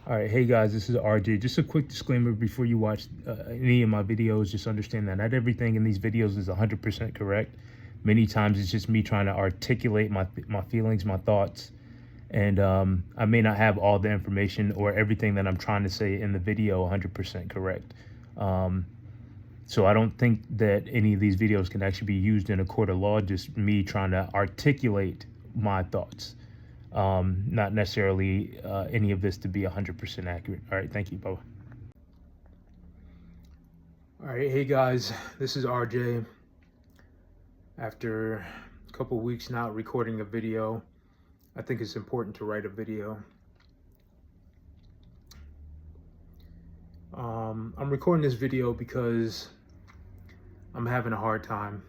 All right, hey guys, this is RJ. Just a quick disclaimer before you watch any of my videos. Just understand that not everything in these videos is 100% correct. Many times it's just me trying to articulate my feelings, my thoughts, and I may not have all the information or everything that I'm trying to say in the video 100% correct. Um, so I don't think that any of these videos can actually be used in a court of law. Just me trying to articulate my thoughts, not necessarily any of this to be 100% accurate. All right, thank you, Bye. All right, hey guys, this is RJ. After a couple weeks not recording a video, I think it's important to write a video. I'm recording this video because I'm having a hard time.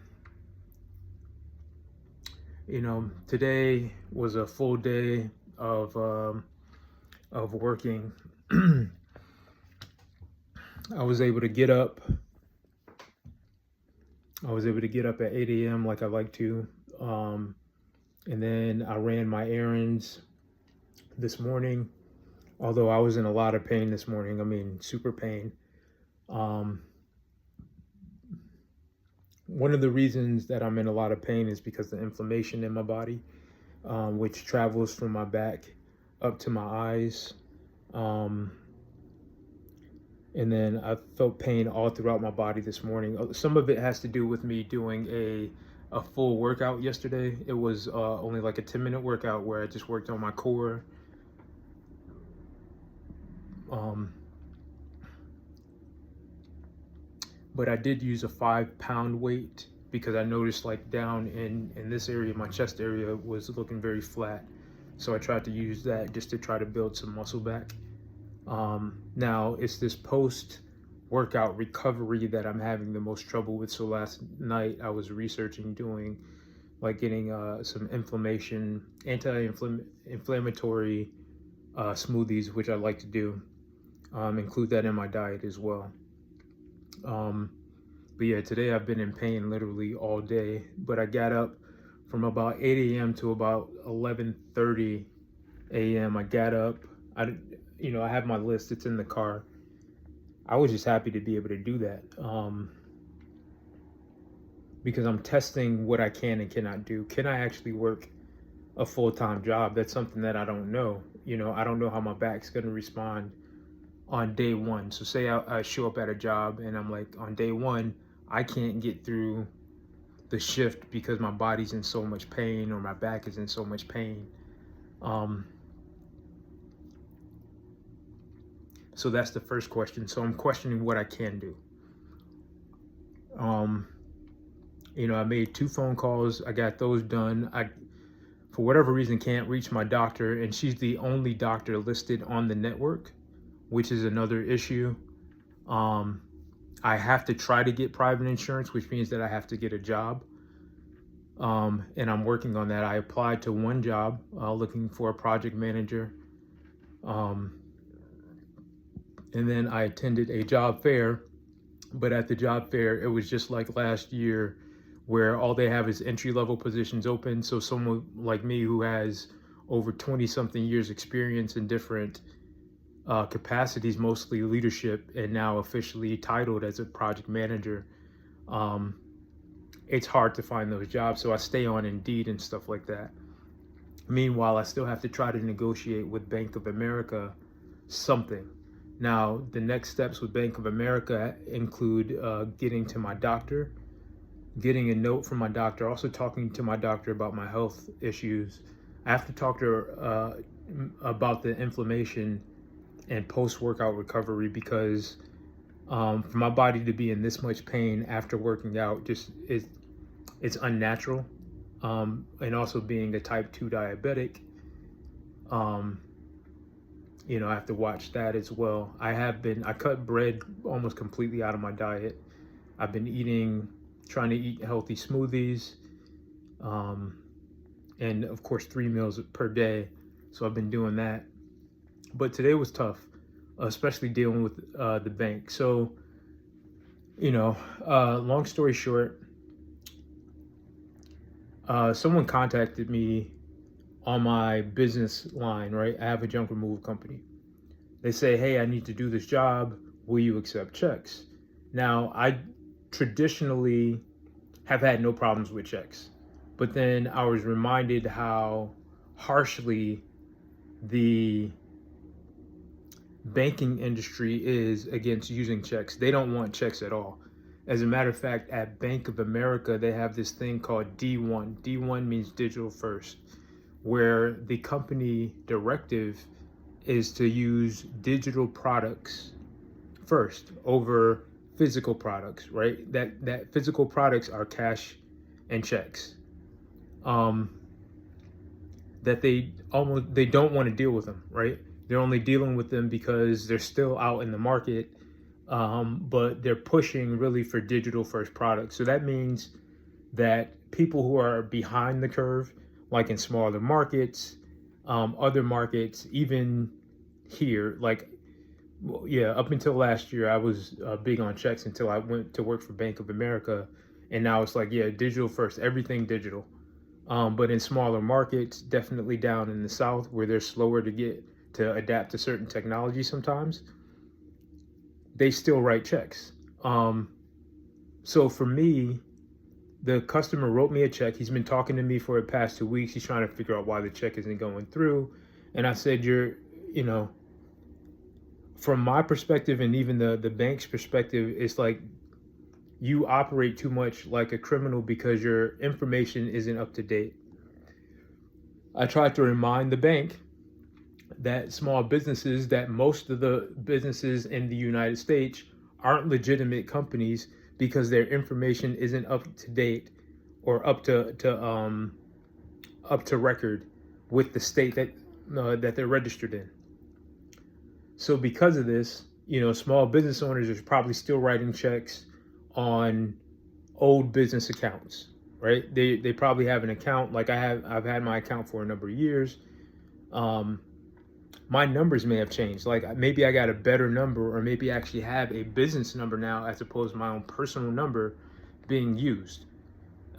You know, today was a full day of working. I was able to get up. I was able to get up at 8 a.m. like I like to. And then I ran my errands this morning, although I was in a lot of pain this morning. I mean, super pain. One of the reasons that I'm in a lot of pain is because the inflammation in my body, which travels from my back up to my eyes. And then I felt pain all throughout my body this morning. Some of it has to do with me doing a full workout yesterday. It was only like a 10-minute workout where I just worked on my core. But I did use a 5-pound weight because I noticed like down in this area, my chest area was looking very flat. So I tried to use that just to try to build some muscle back. Now it's this post-workout recovery that I'm having the most trouble with. So last night I was researching doing like getting some anti-inflammatory smoothies, which I like to do. Include that in my diet as well. But yeah, today I've been in pain literally all day, but I got up from about 8 a.m. to about 11:30 a.m. I got up. I have my list. It's in the car. I was just happy to be able to do that because I'm testing what I can and cannot do. Can I actually work a full-time job? That's something that I don't know. I don't know how my back's going to respond on day one. So say I show up at a job and I'm like, on day one, I can't get through the shift because my body's in so much pain or my back is in so much pain. So that's the first question. So I'm questioning what I can do. I made 2 phone calls. I got those done. I, for whatever reason, can't reach my doctor, and she's the only doctor listed on the network, which is another issue. I have to try to get private insurance, which means that I have to get a job. And I'm working on that. I applied to one job looking for a project manager. And then I attended a job fair, but at the job fair, it was just like last year where all they have is entry-level positions open. So someone like me who has over 20-something years experience in different capacities, mostly leadership, and now officially titled as a project manager, it's hard to find those jobs. So I stay on Indeed and stuff like that. Meanwhile, I still have to try to negotiate with Bank of America something. Now, the next steps with Bank of America include getting to my doctor, getting a note from my doctor, also talking to my doctor about my health issues. I have to talk to her about the inflammation and post-workout recovery because for my body to be in this much pain after working out, just it's unnatural. And also being a type 2 diabetic, I have to watch that as well. I cut bread almost completely out of my diet. I've been trying to eat healthy smoothies, and of course 3 meals per day. So I've been doing that. But today was tough, especially dealing with the bank. So, long story short, someone contacted me on my business line, right? I have a junk removal company. They say, hey, I need to do this job. Will you accept checks? Now, I traditionally have had no problems with checks, but then I was reminded how harshly the banking industry is against using checks. They don't want checks at all. As a matter of fact, at Bank of America, they have this thing called D1. D1 means digital first, where the company directive is to use digital products first over physical products, right? That physical products are cash and checks. That they don't want to deal with them, right? They're only dealing with them because they're still out in the market, but they're pushing really for digital first products. So that means that people who are behind the curve, like in smaller markets, other markets, even here, like, well, yeah, up until last year, I was big on checks until I went to work for Bank of America, and now it's like, yeah, digital first, everything digital. But in smaller markets, definitely down in the South, where they're slower to adapt to certain technology sometimes, they still write checks. So for me, the customer wrote me a check. He's been talking to me for the past 2 weeks. He's trying to figure out why the check isn't going through. And I said, you know, from my perspective and even the bank's perspective, it's like you operate too much like a criminal because your information isn't up to date. I tried to remind the bank that small businesses, that most of the businesses in the United States aren't legitimate companies because their information isn't up to date or up to record with the state that they're registered in. So because of this, small business owners are probably still writing checks on old business accounts, right? They probably have an account like I've had my account for a number of years. My numbers may have changed. Like maybe I got a better number, or maybe I actually have a business number now as opposed to my own personal number being used.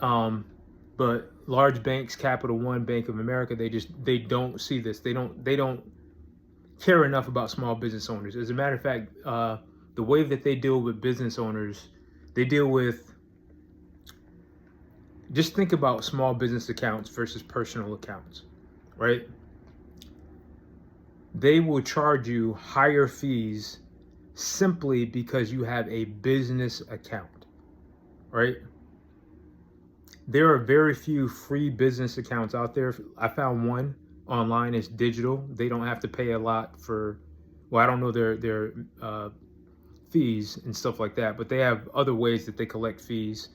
But large banks, Capital One, Bank of America, they don't see this. They don't care enough about small business owners. As a matter of fact, the way that they deal with business owners, they deal with, just think about small business accounts versus personal accounts, right? They will charge you higher fees simply because you have a business account, right? There are very few free business accounts out there. I found one online. It's digital. They don't have to pay a lot for, well, I don't know their fees and stuff like that, but they have other ways that they collect fees.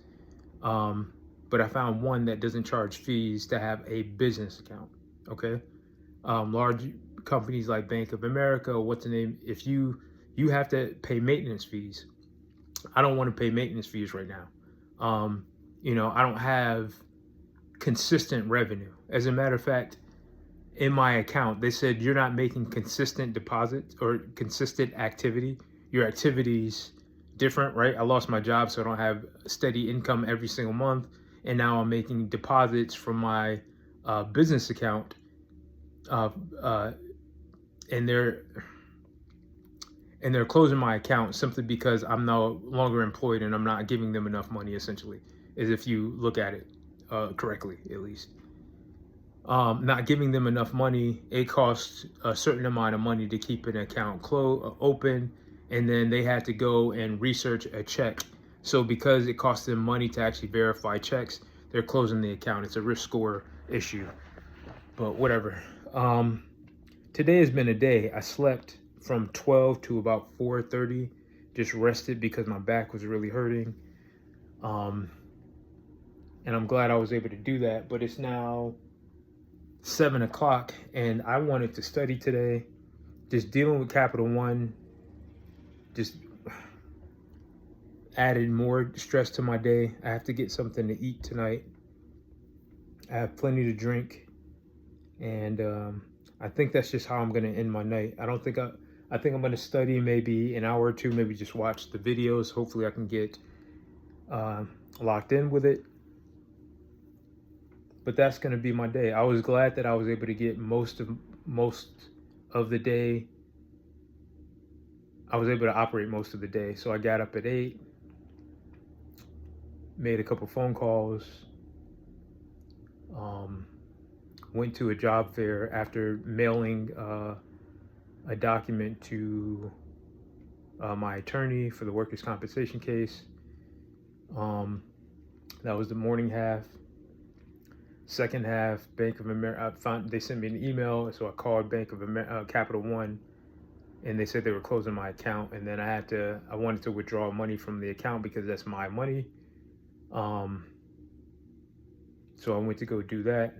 But I found one that doesn't charge fees to have a business account. Okay. Large companies like Bank of America, what's the name? If you have to pay maintenance fees. I don't want to pay maintenance fees right now. I don't have consistent revenue. As a matter of fact, in my account, they said you're not making consistent deposits or consistent activity. Your activity's different, right? I lost my job, so I don't have steady income every single month. And now I'm making deposits from my business account. And they're closing my account simply because I'm no longer employed and I'm not giving them enough money, essentially, as if you look at it correctly, at least. Not giving them enough money, it costs a certain amount of money to keep an account open, and then they had to go and research a check. So because it costs them money to actually verify checks, they're closing the account. It's a risk score issue, but whatever. Today has been a day. I slept from 12 to about 4:30, just rested because my back was really hurting. And I'm glad I was able to do that, but it's now 7 o'clock and I wanted to study today. Just dealing with Capital One just added more stress to my day. I have to get something to eat tonight. I have plenty to drink, and I think that's just how I'm going to end my night. I think I'm going to study maybe an hour or two, maybe just watch the videos. Hopefully I can get locked in with it. But that's going to be my day. I was glad that I was able to get most of the day I was able to operate most of the day. So I got up at 8, made a couple phone calls, went to a job fair after mailing a document to my attorney for the workers' compensation case. That was the morning half. Second half, Bank of America, they sent me an email, so I called Bank of America, Capital One, and they said they were closing my account, and then I wanted to withdraw money from the account because that's my money. So I went to go do that.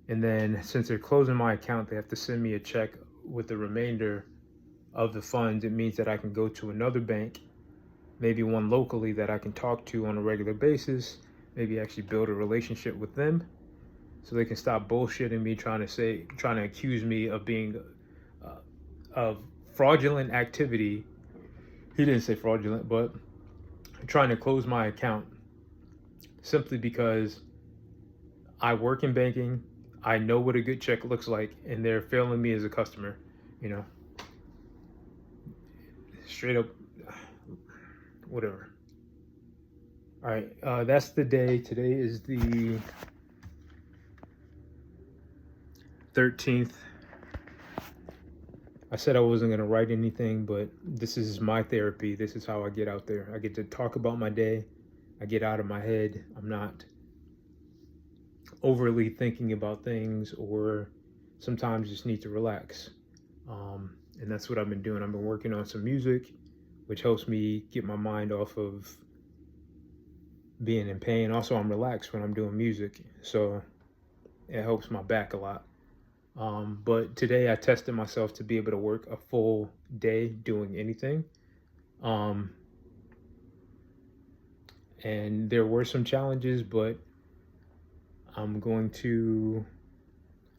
And then since they're closing my account, they have to send me a check with the remainder of the funds. It means that I can go to another bank, maybe one locally that I can talk to on a regular basis, maybe actually build a relationship with them so they can stop bullshitting me, trying to accuse me of being of fraudulent activity. He didn't say fraudulent, but trying to close my account simply because I work in banking. I know what a good check looks like, and they're failing me as a customer, straight up, whatever. All right, that's the day. Today is the 13th. I said I wasn't going to write anything, but this is my therapy. This is how I get out there. I get to talk about my day. I get out of my head. I'm not overly thinking about things, or sometimes just need to relax. And that's what I've been doing. I've been working on some music, which helps me get my mind off of being in pain. Also, I'm relaxed when I'm doing music, so it helps my back a lot. But today I tested myself to be able to work a full day doing anything. And there were some challenges, but I'm going to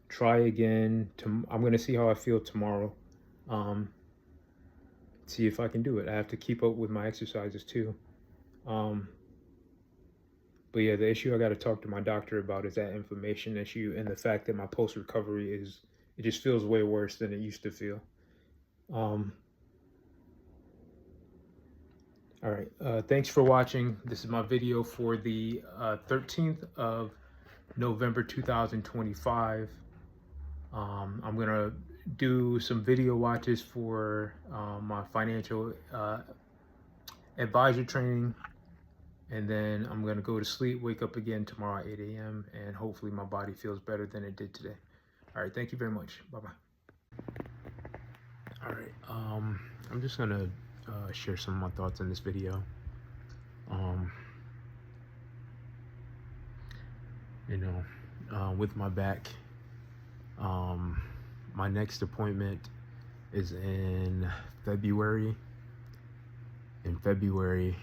try again. I'm going to see how I feel tomorrow. See if I can do it. I have to keep up with my exercises too. But yeah, the issue I got to talk to my doctor about is that inflammation issue, and the fact that my post-recovery it just feels way worse than it used to feel. All right, thanks for watching. This is my video for the 13th of November 2025. I'm gonna do some video watches for my financial advisor training, and then I'm gonna go to sleep, wake up again tomorrow at 8 a.m. and hopefully my body feels better than it did today. All right, thank you very much. Bye-bye. All right, I'm just gonna share some of my thoughts in this video. With my back, my next appointment is in February. In February,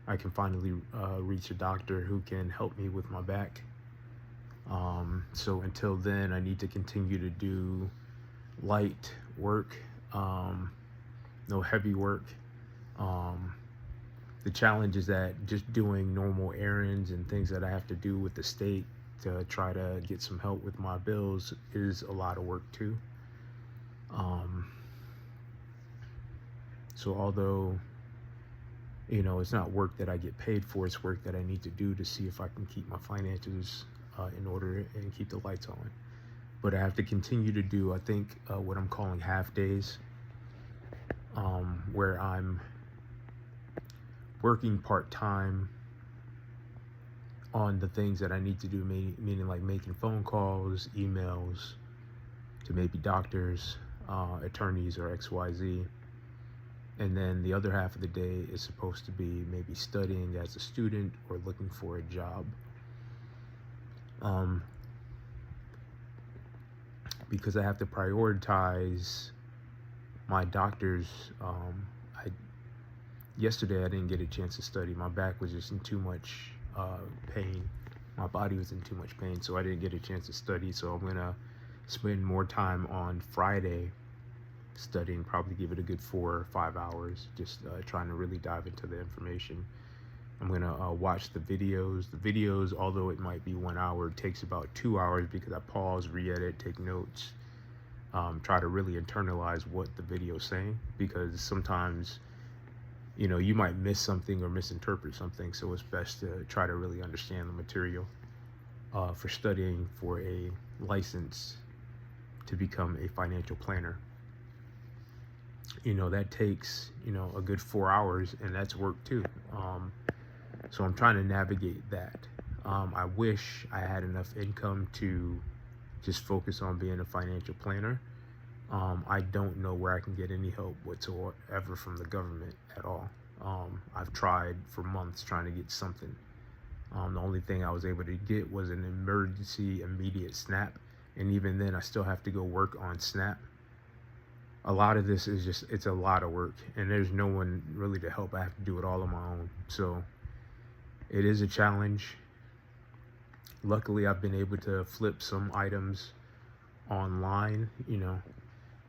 I can finally reach a doctor who can help me with my back. So until then, I need to continue to do light work, no heavy work. The challenge is that just doing normal errands and things that I have to do with the state to try to get some help with my bills is a lot of work too. So although, it's not work that I get paid for, it's work that I need to do to see if I can keep my finances in order and keep the lights on. But I have to continue to do, I think, what I'm calling half days, where I'm working part-time on the things that I need to do, meaning like making phone calls, emails to maybe doctors, attorneys, or XYZ. And then the other half of the day is supposed to be maybe studying as a student or looking for a job. Because I have to prioritize my doctors. Yesterday I didn't get a chance to study. My back was just in too much pain. My body was in too much pain, so I didn't get a chance to study. So I'm gonna spend more time on Friday studying, probably give it a good 4 or 5 hours, just trying to really dive into the information. I'm gonna watch the videos. The videos, although it might be 1 hour, it takes about 2 hours because I pause, re-edit, take notes. try to really internalize what the video is saying, because sometimes, you know, you might miss something or misinterpret something. So it's best to try to really understand the material for studying for a license to become a financial planner. You know, that takes, you know, a good 4 hours, and that's work too. So I'm trying to navigate that. I wish I had enough income to just focus on being a financial planner. I don't know where I can get any help whatsoever from the government at all. I've tried for months trying to get something. The only thing I was able to get was an emergency immediate SNAP. And even then, I still have to go work on SNAP. A lot of this is just, it's a lot of work, and there's no one really to help. I have to do it all on my own. So it is a challenge. Luckily, I've been able to flip some items online. You know,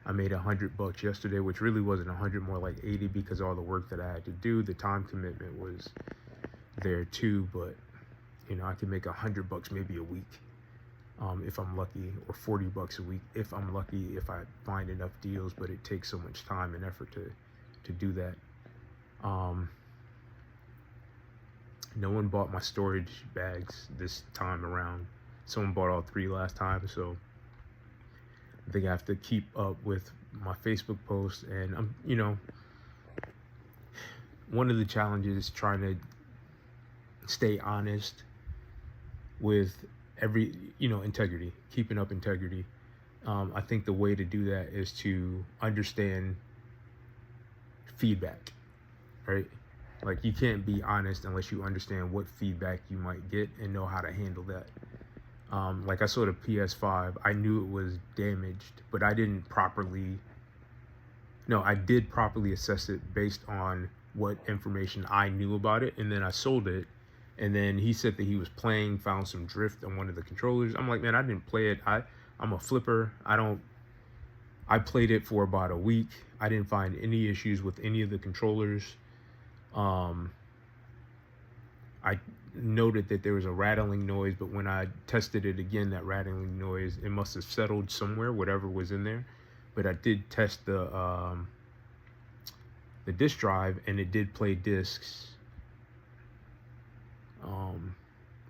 I made $100 yesterday, which really wasn't 100, more like 80, because all the work that I had to do, the time commitment was there too. But you know, I can make $100 maybe a week, if I'm lucky, or $40 a week if I'm lucky, if I find enough deals. But it takes so much time and effort to do that. No one bought my storage bags this time around. Someone bought all 3 last time, so I think I have to keep up with my Facebook posts. And I'm, you know, one of the challenges is trying to stay honest with integrity, keeping up integrity. I think the way to do that is to understand feedback, right? Like, you can't be honest unless you understand what feedback you might get and know how to handle that. Like, I saw the PS5, I knew it was damaged, but I did properly assess it based on what information I knew about it. And then I sold it. And then he said that he was found some drift on one of the controllers. I'm like, man, I didn't play it. I'm a flipper. I played it for about a week. I didn't find any issues with any of the controllers. I noted that there was a rattling noise, but when I tested it again, that rattling noise, it must have settled somewhere, whatever was in there. But I did test the disk drive, and it did play discs.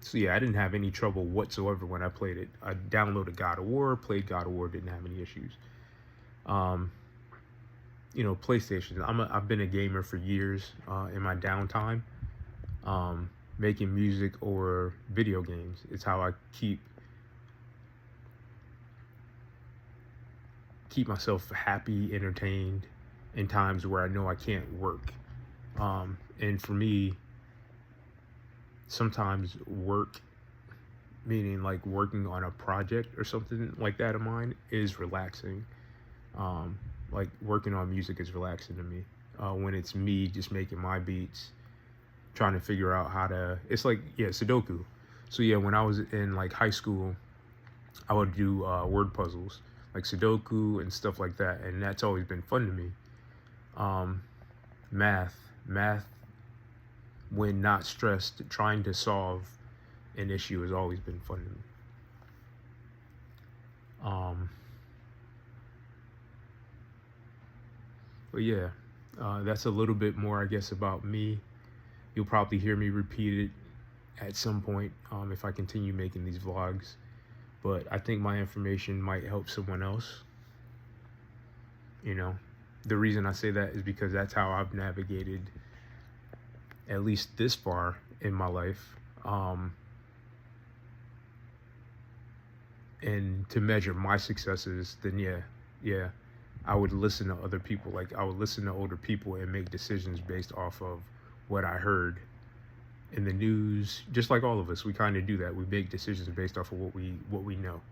So yeah, I didn't have any trouble whatsoever when I played it. I downloaded God of War, played God of War, didn't have any issues. You know, PlayStation, I've been a gamer for years, in my downtime, making music or video games. It's how I keep myself happy, entertained in times where I know I can't work. And for me, sometimes work, meaning like working on a project or something like that of mine, is relaxing. Like, working on music is relaxing to me. When it's me just making my beats, trying to figure out how to, it's like, yeah, Sudoku. So yeah, when I was in like high school, I would do word puzzles, like Sudoku and stuff like that. And that's always been fun to me. Math, when not stressed, trying to solve an issue has always been fun to me. But yeah, that's a little bit more, I guess, about me. You'll probably hear me repeat it at some point, if I continue making these vlogs. But I think my information might help someone else. You know, the reason I say that is because that's how I've navigated, at least this far in my life. And to measure my successes, then yeah, I would listen to other people. Like, I would listen to older people and make decisions based off of what I heard in the news. Just like all of us, we kind of do that. We make decisions based off of what we know.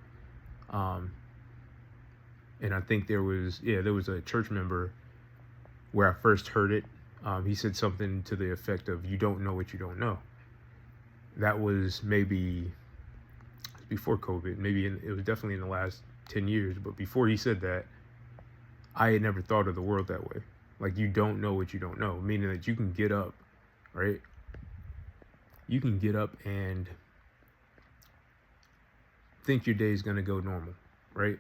And I think there was a church member where I first heard it. He said something to the effect of, "You don't know what you don't know." That was maybe before COVID. It was definitely in the last 10 years. But before he said that, I had never thought of the world that way. Like, you don't know what you don't know, meaning that you can get up, right? You can get up and think your day is going to go normal, right?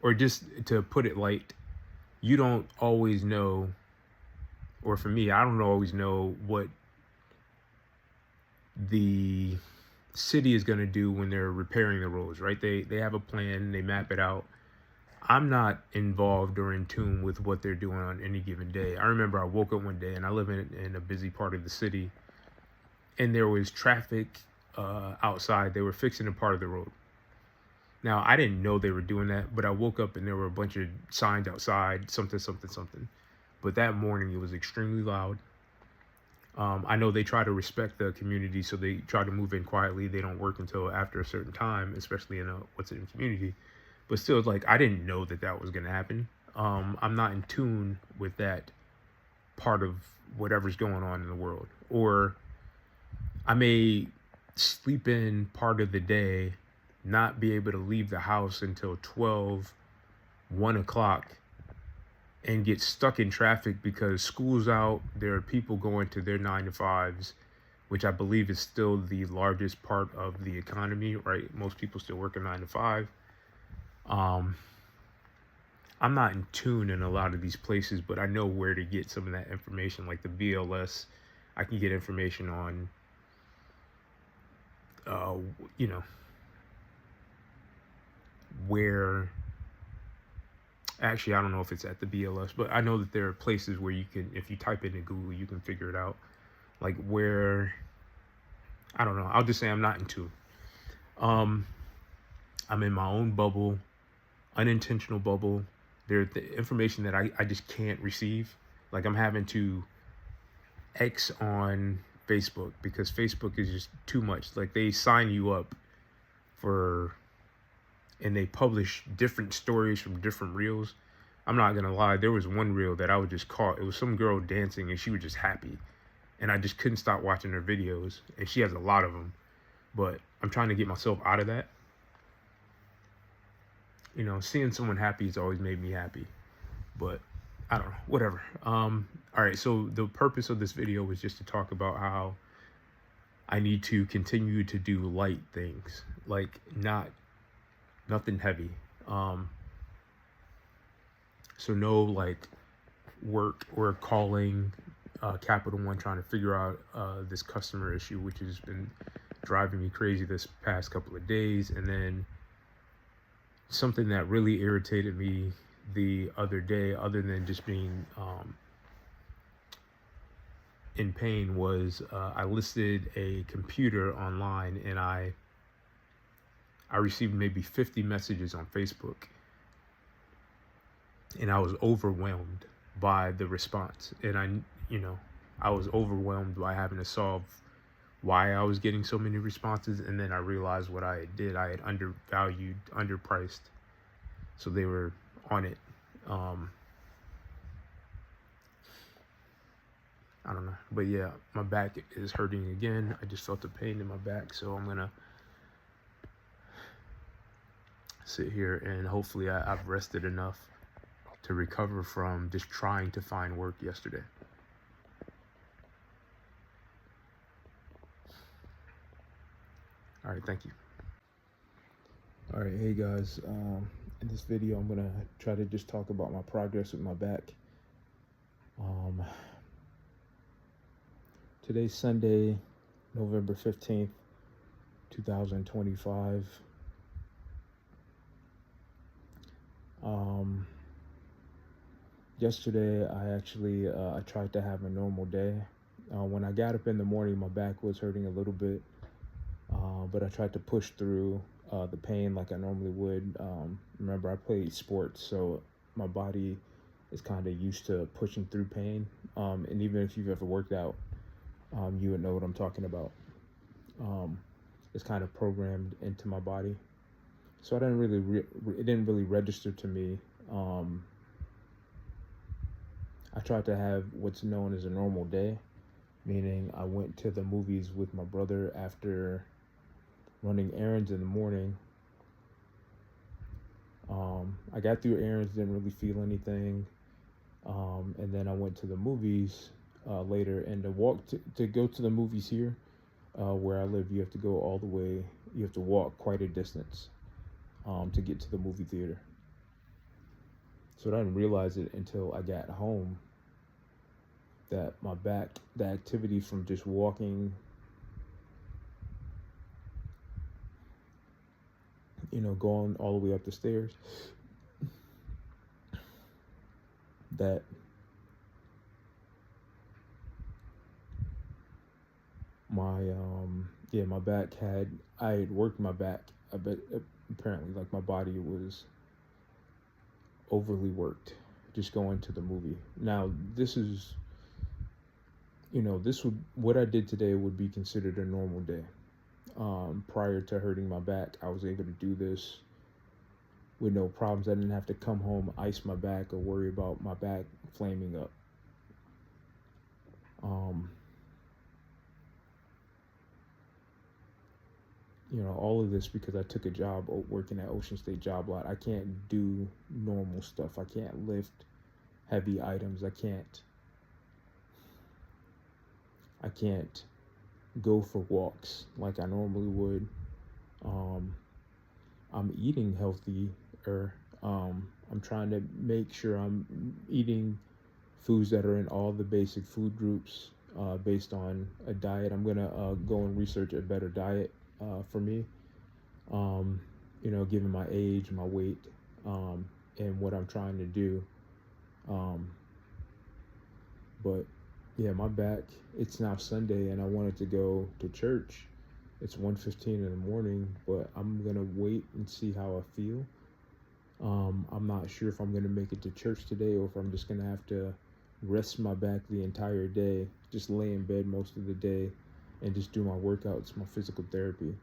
or just to put it light, you don't always know, or for me, I don't always know what the city is going to do when they're repairing the roads, right? They have a plan, they map it out. I'm not involved or in tune with what they're doing on any given day. I remember I woke up one day, and I live in a busy part of the city, and there was traffic outside. They were fixing a part of the road. Now, I didn't know they were doing that, but I woke up and there were a bunch of signs outside, something, something, something. But that morning, it was extremely loud. I know they try to respect the community, so they try to move in quietly. They don't work until after a certain time, especially in a what's in community. But still, like, I didn't know that that was going to happen. I'm not in tune with that part of whatever's going on in the world. Or I may sleep in part of the day, not be able to leave the house until 12, 1 o'clock, and get stuck in traffic because school's out. There are people going to their 9 to 5s, which I believe is still the largest part of the economy, right? Most people still work a 9 to 5. I'm not in tune in a lot of these places, but I know where to get some of that information, like the BLS. I can get information on, you know, where, actually, I don't know if it's at the BLS, but I know that there are places where you can, if you type it in Google, you can figure it out. Like where, I don't know. I'll just say I'm not in tune. I'm in my own bubble, unintentional bubble. There's the information that I just can't receive. Like I'm having to X on Facebook because Facebook is just too much. Like they sign you up for, and they publish different stories from different reels. I'm not gonna lie, there was one reel that I was just caught. It was some girl dancing and she was just happy. And I just couldn't stop watching her videos. And she has a lot of them. But I'm trying to get myself out of that. You know, seeing someone happy has always made me happy. But I don't know, whatever. All right, so the purpose of this video was just to talk about how I need to continue to do light things. Like nothing heavy. So no like work or calling Capital One trying to figure out this customer issue, which has been driving me crazy this past couple of days. And then something that really irritated me the other day, other than just being in pain, was I listed a computer online, and I received maybe 50 messages on Facebook, and I was overwhelmed by the response. And I was overwhelmed by having to solve why I was getting so many responses. And then I realized what I did. I had underpriced. So they were on it. I don't know. But yeah, my back is hurting again. I just felt the pain in my back. So I'm going to sit here and hopefully I've rested enough to recover from just trying to find work yesterday. All right, thank you. All right, hey guys, in this video I'm gonna try to just talk about my progress with my back. Today's Sunday, November 15th, 2025. Yesterday I actually I tried to have a normal day. When I got up in the morning, my back was hurting a little bit, but I tried to push through the pain like I normally would. Remember, I played sports, so my body is kind of used to pushing through pain. And even if you've ever worked out, you would know what I'm talking about. It's kind of programmed into my body, so I didn't really it didn't really register to me. I tried to have what's known as a normal day, meaning I went to the movies with my brother after running errands in the morning. I got through errands, didn't really feel anything, and then I went to the movies later. And to go to the movies here where I live, you have to go all the way. You have to walk quite a distance to get to the movie theater. So I didn't realize it until I got home that my back, the activity from just walking, going all the way up the stairs, that my back I had worked my back a bit. Apparently, like, my body was overly worked just going to the movie. Now, this is, what I did today would be considered a normal day. Prior to hurting my back, I was able to do this with no problems. I didn't have to come home, ice my back, or worry about my back flaming up. All of this because I took a job working at Ocean State Job Lot. I can't do normal stuff. I can't lift heavy items. I can't go for walks like I normally would. I'm eating healthy, or I'm trying to make sure I'm eating foods that are in all the basic food groups based on a diet. I'm gonna go and research a better diet for me, given my age, my weight, and what I'm trying to do. But yeah, my back, it's now Sunday and I wanted to go to church. It's 1:15 in the morning, but I'm going to wait and see how I feel. I'm not sure if I'm going to make it to church today or if I'm just going to have to rest my back the entire day, just lay in bed most of the day and just do my workouts, my physical therapy,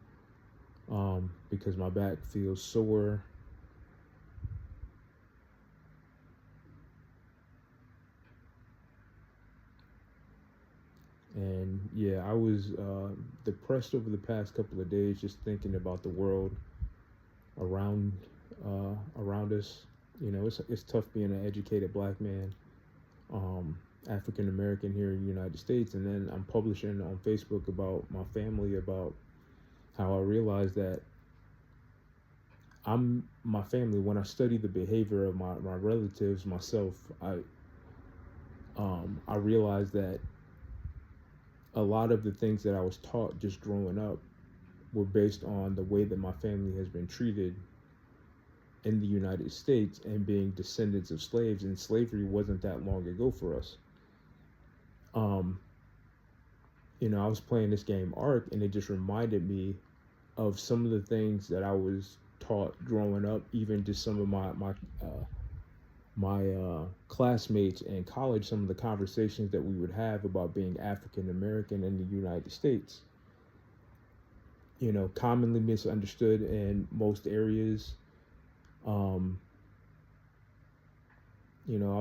because my back feels sore. And yeah, I was depressed over the past couple of days, just thinking about the world around us. It's tough being an educated black man, African American here in the United States, and then I'm publishing on Facebook about my family, about how I realized that my family. When I study the behavior of my relatives, myself, I realized that a lot of the things that I was taught just growing up were based on the way that my family has been treated in the United States and being descendants of slaves, and slavery wasn't that long ago for us. I was playing this game Ark, and it just reminded me of some of the things that I was taught growing up, even just some of my classmates in college, some of the conversations that we would have about being African American in the United States. Commonly misunderstood in most areas. I'm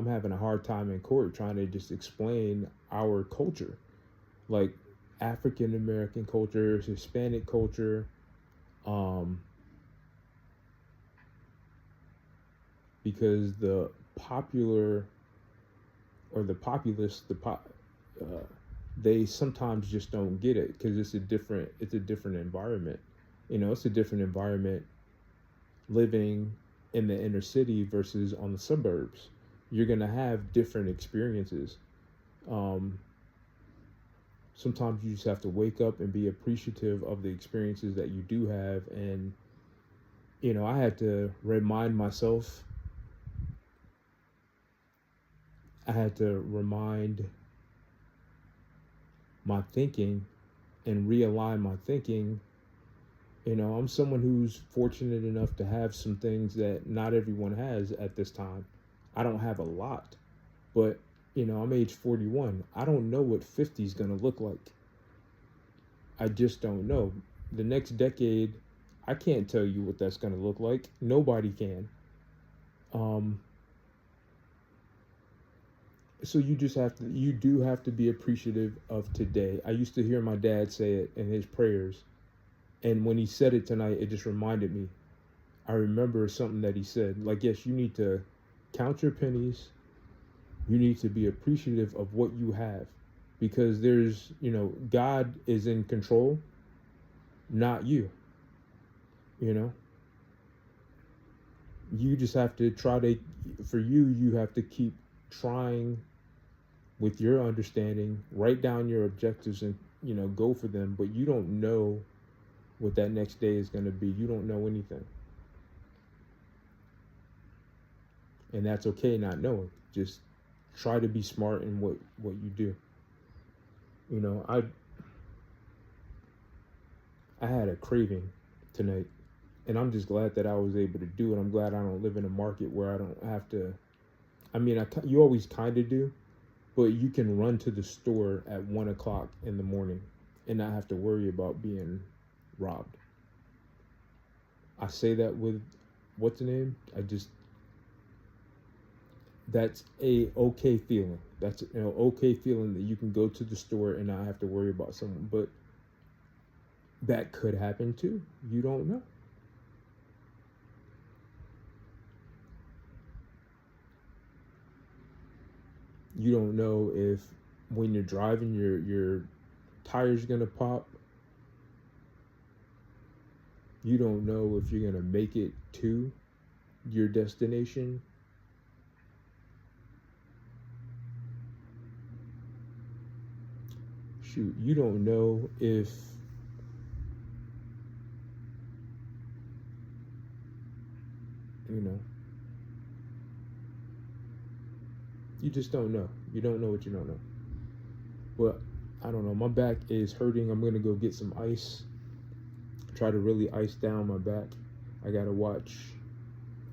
having a hard time in court trying to just explain our culture, like African American culture, Hispanic culture, because the popular or the populace, they sometimes just don't get it because it's a different environment. It's a different environment living in the inner city versus on the suburbs. You're gonna have different experiences. Sometimes you just have to wake up and be appreciative of the experiences that you do have. And I had to remind myself, I had to remind my thinking and realign my thinking. I'm someone who's fortunate enough to have some things that not everyone has at this time. I don't have a lot, but I'm age 41. I don't know what 50 is going to look like. I just don't know. The next decade, I can't tell you what that's going to look like. Nobody can. So you do have to be appreciative of today. I used to hear my dad say it in his prayers, and when he said it tonight, it just reminded me. I remember something that he said, like, yes, you need to count your pennies. You need to be appreciative of what you have, because God is in control, not you. You just have to try to, for you have to keep trying with your understanding, write down your objectives and, go for them. But you don't know what that next day is going to be. You don't know anything. And that's okay not knowing. Just try to be smart in what you do. I had a craving tonight, and I'm just glad that I was able to do it. I'm glad I don't live in a market where I don't have to. I mean, you always kind of do, but you can run to the store at 1 o'clock in the morning and not have to worry about being robbed. I say that with what's the name? That's a okay feeling. That's an okay feeling that you can go to the store and not have to worry about someone. But that could happen too. You don't know. You don't know if when you're driving your tire's gonna pop. You don't know if you're gonna make it to your destination. Shoot, you don't know if you just don't know. You don't know what you don't know. But I don't know. My back is hurting. I'm gonna go get some ice. Try to really ice down my back. I gotta watch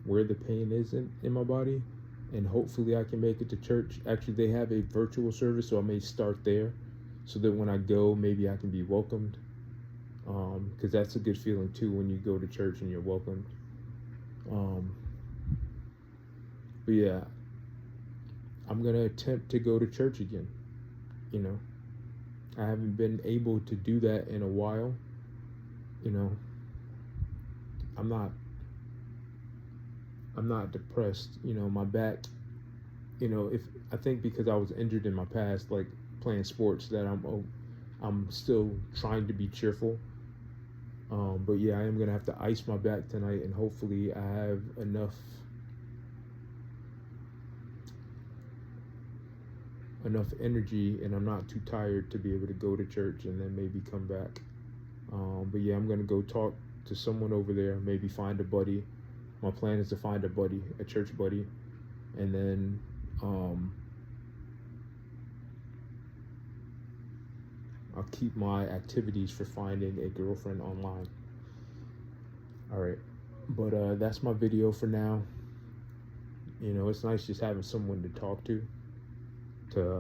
where the pain is in my body, and hopefully I can make it to church. Actually, they have a virtual service, so I may start there, so that when I go, maybe I can be welcomed. Because that's a good feeling too when you go to church and you're welcomed. But yeah, I'm gonna attempt to go to church again. I haven't been able to do that in a while. I'm not depressed. My back, if I think because I was injured in my past, like playing sports, that I'm still trying to be cheerful. But yeah, I am gonna have to ice my back tonight, and hopefully I have enough energy and I'm not too tired to be able to go to church and then maybe come back. But yeah, I'm gonna go talk to someone over there, maybe find a buddy. My plan is to find a buddy, a church buddy, and then I'll keep my activities for finding a girlfriend online. All right, but that's my video for now. It's nice just having someone to talk to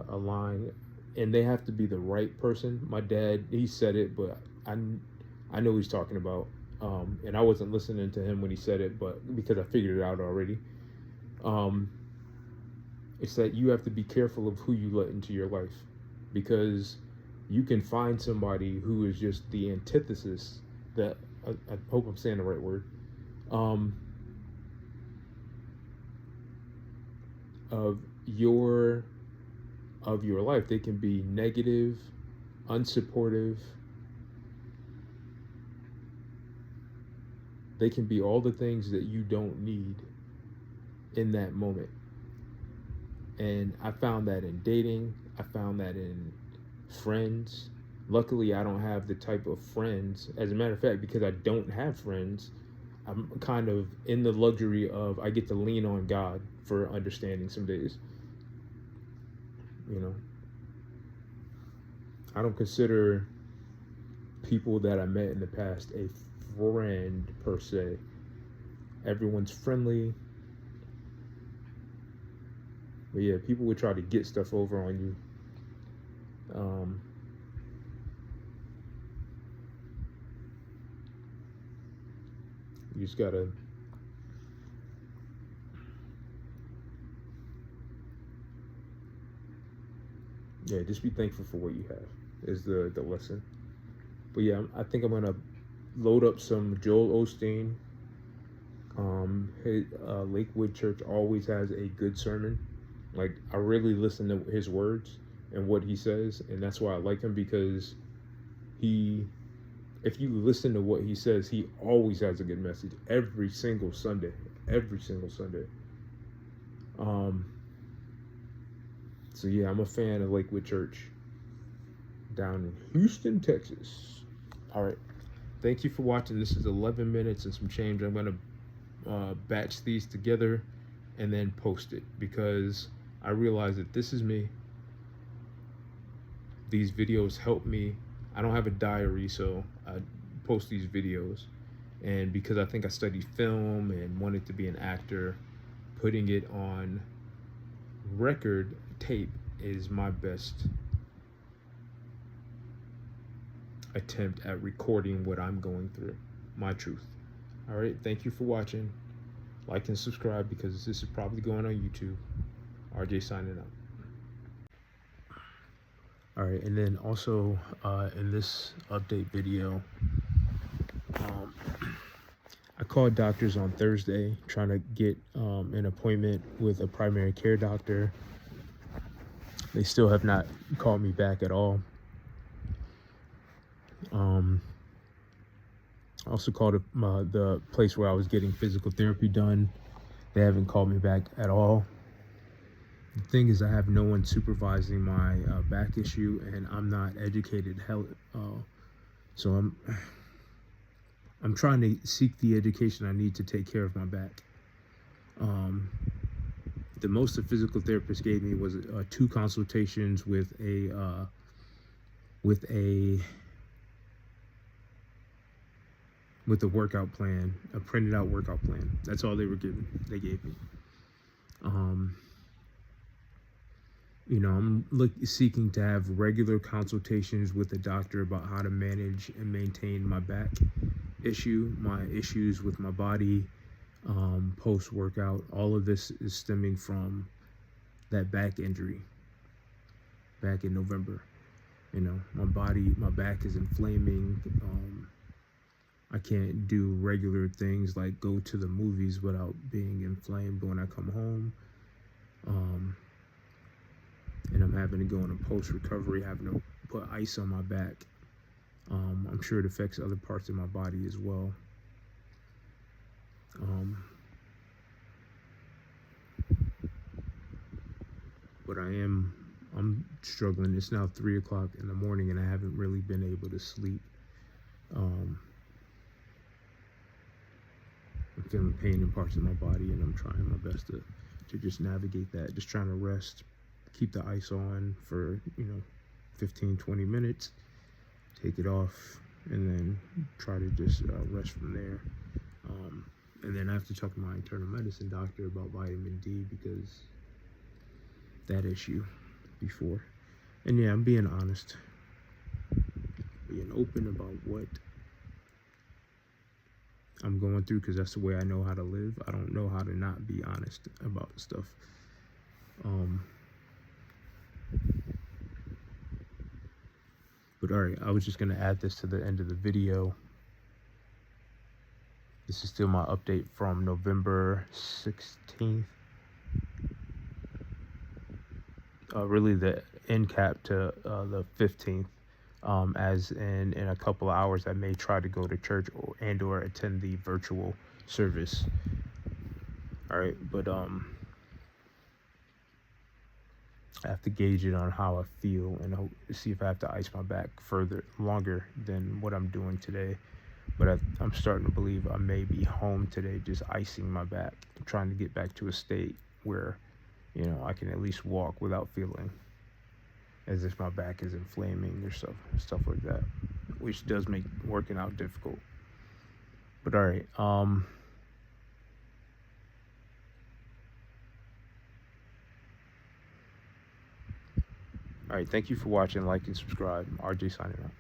align, and they have to be the right person. My dad, he said it, but I know he's talking about, and I wasn't listening to him when he said it, but because I figured it out already. It's that you have to be careful of who you let into your life, because you can find somebody who is just the antithesis, that I hope I'm saying the right word, of your life. They can be negative, unsupportive. They can be all the things that you don't need in that moment. And I found that in dating. I found that in friends. Luckily, I don't have the type of friends. As a matter of fact, because I don't have friends, I'm kind of in the luxury of I get to lean on God for understanding some days. I don't consider people that I met in the past a friend per se. Everyone's friendly. But yeah, people would try to get stuff over on you. You just gotta just be thankful for what you have is the lesson. But yeah, I think I'm gonna load up some Joel Osteen. Lakewood Church always has a good sermon. Like, I really listen to his words and what he says, and that's why I like him, because if you listen to what he says, he always has a good message every single Sunday. every single Sunday. So yeah, I'm a fan of Lakewood Church down in Houston, Texas. All right. Thank you for watching. This is 11 minutes and some change. I'm going to batch these together and then post it because I realize that this is me. These videos help me. I don't have a diary, so I post these videos. And because I think I studied film and wanted to be an actor, putting it on record tape is my best attempt at recording what I'm going through, my truth. All right, thank you for watching. Like and subscribe because this is probably going on YouTube. RJ signing out. All right, and then also in this update video, I called doctors on Thursday trying to get an appointment with a primary care doctor. They still have not called me back at all. I also called the place where I was getting physical therapy done. They haven't called me back at all. The thing is, I have no one supervising my back issue, and I'm not educated. So I'm trying to seek the education I need to take care of my back. The most the physical therapist gave me was 2 consultations with a workout plan, a printed out workout plan. That's all they gave me. You know, I'm seeking to have regular consultations with the doctor about how to manage and maintain my back issue, my issues with my body, post-workout. All of this is stemming from that back injury back in November. You know, my back is inflaming. I can't do regular things like go to the movies without being inflamed when I come home. And I'm having to go in a post-recovery, having to put ice on my back. I'm sure it affects other parts of my body as well. But I'm struggling. It's now 3 o'clock in the morning and I haven't really been able to sleep. I'm feeling pain in parts of my body and I'm trying my best to just navigate that. Just trying to rest, keep the ice on for, 15-20 minutes, take it off, and then try to just rest from there. And then I have to talk to my internal medicine doctor about vitamin D because that issue before. And yeah, I'm being honest, being open about what I'm going through because that's the way I know how to live. I don't know how to not be honest about stuff. But all right, I was just going to add this to the end of the video. This is still my update from November 16th. Really the end cap to the 15th. As in a couple of hours, I may try to go to church or attend the virtual service. All right, but I have to gauge it on how I feel and see if I have to ice my back longer than what I'm doing today. But I'm starting to believe I may be home today just icing my back, trying to get back to a state where, I can at least walk without feeling as if my back is inflaming or stuff like that, which does make working out difficult. But all right, all right, thank you for watching. Like and subscribe. RJ signing out.